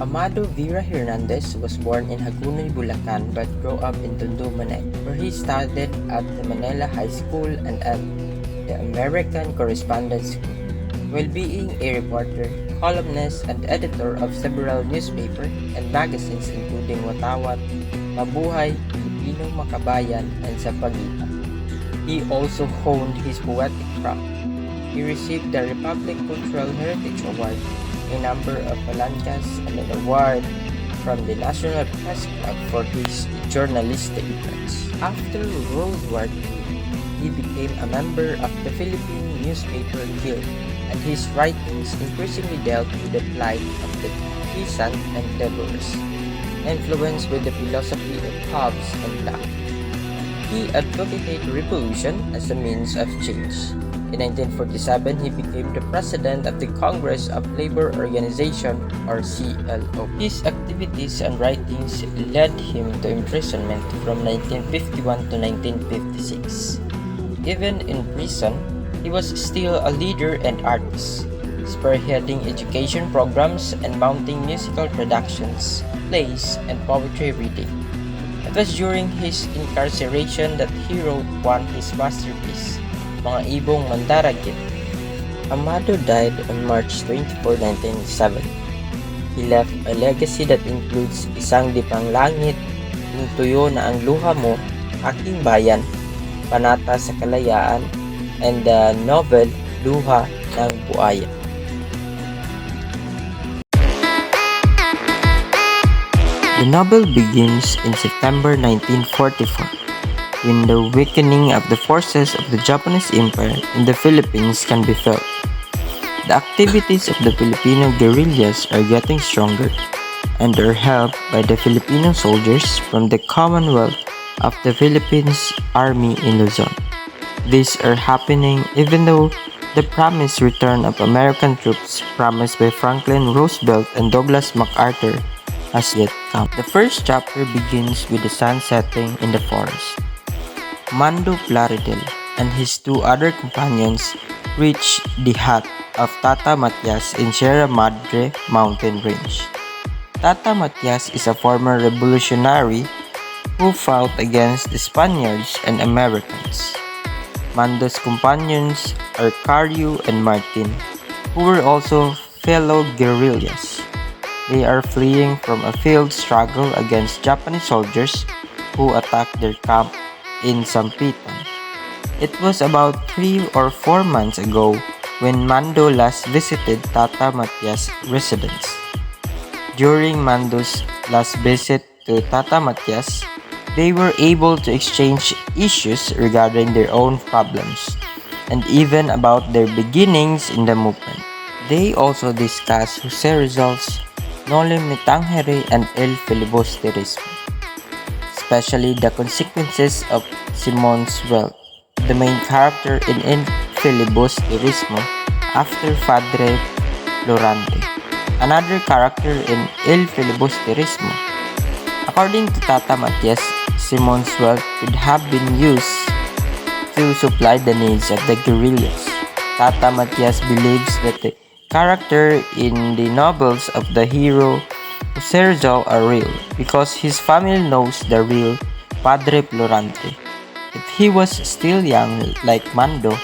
Amado Vera Hernandez was born in Hagonoy, Bulacan but grew up in Tondo, Manila, where he studied at the Manila High School and at the American Correspondence School. While being a reporter, columnist, and editor of several newspapers and magazines including Watawat, Mabuhay, Pilipino Makabayan, and Sa Pagitan, he also honed his poetic craft. He received the Republic Cultural Heritage Award, a number of palancas, and an award from the National Press Club for his journalistic efforts. After World War II, he became a member of the Philippine Newspaper Guild, and his writings increasingly dealt with the plight of the peasant and laborers, influenced with the philosophy of Hobbes and Locke. He advocated revolution as a means of change. In 1947, he became the president of the Congress of Labor Organization, or CLO. His activities and writings led him to imprisonment from 1951 to 1956. Even in prison, he was still a leader and artist, spearheading education programs and mounting musical productions, plays, and poetry reading. It was during his incarceration that he wrote his masterpiece, Mga Ibong Mandaragit. Amado died on March 24, 1970. He left a legacy that includes Isang Dipang Langit, Yung Tuyo na ang Luha Mo, Aking Bayan, Panata sa Kalayaan, and the novel Luha ng Buaya. The novel begins in September 1944, when the weakening of the forces of the Japanese Empire in the Philippines can be felt. The activities of the Filipino guerrillas are getting stronger and are helped by the Filipino soldiers from the Commonwealth of the Philippines Army in Luzon. These are happening even though the promised return of American troops promised by Franklin Roosevelt and Douglas MacArthur has yet come. The first chapter begins with the sun setting in the forest. Mando Plaridel and his two other companions reach the hut of Tata Matias in Sierra Madre mountain range. Tata Matias is a former revolutionary who fought against the Spaniards and Americans. Mando's companions are Caryu and Martin, who were also fellow guerrillas. They are fleeing from a field struggle against Japanese soldiers who attacked their camp in Sampitan. It was about 3 or 4 months ago when Mando last visited Tata Matias' residence. During Mando's last visit to Tata Matias, they were able to exchange issues regarding their own problems and even about their beginnings in the movement. They also discussed Jose Rizal's Noli Me Tangere and El Filibusterismo, especially the consequences of Simon's wealth, the main character in El Filibusterismo after Padre Lorante, another character in El Filibusterismo. According to Tata Matias, Simon's wealth could have been used to supply the needs of the guerrillas. Tata Matias believes that the character in the novels of the hero Jose Rizal are real because his family knows the real Padre Florante. If he was still young like Mando,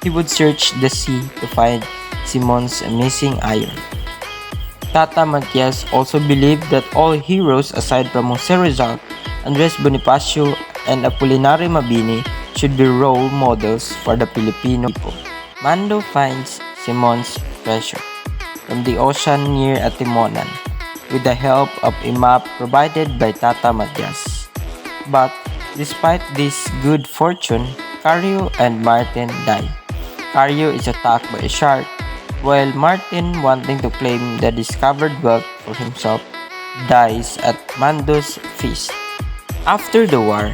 he would search the sea to find Simon's missing iron. Tata Matias also believed that all heroes aside from Jose Rizal, Andres Bonifacio, and Apolinario Mabini should be role models for the Filipino people. Mando finds Simon's treasure from the ocean near Atimonan with the help of a map provided by Tata Matias. But despite this good fortune, Caryu and Martin die. Caryu is attacked by a shark, while Martin, wanting to claim the discovered wealth for himself, dies at Mando's feast. After the war,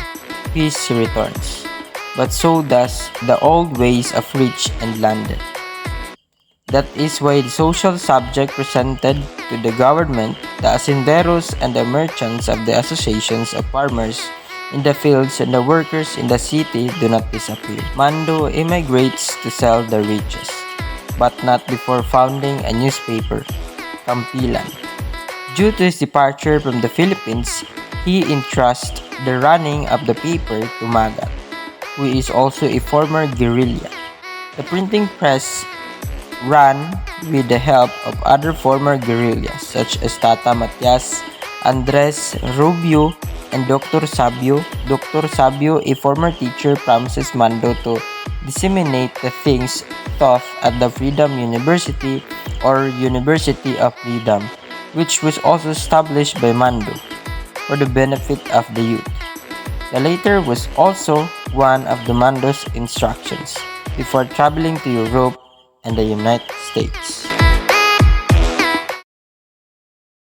peace returns, but so does the old ways of rich and landed. That is why the social subject presented to the government, the hacenderos and the merchants of the associations of farmers in the fields and the workers in the city do not disappear. Mando immigrates to sell the riches. but not before founding a newspaper, Kampilan. Due to his departure from the Philippines, he entrusts the running of the paper to Magat, who is also a former guerrilla. The printing press ran with the help of other former guerrillas such as Tata Matias, Andres Rubio, and Dr. Sabio. Dr. Sabio, a former teacher, promises Mando to disseminate the things taught at the Freedom University or University of Freedom, which was also established by Mando for the benefit of the youth. The latter was also one of the Mando's instructions before traveling to Europe and the United States.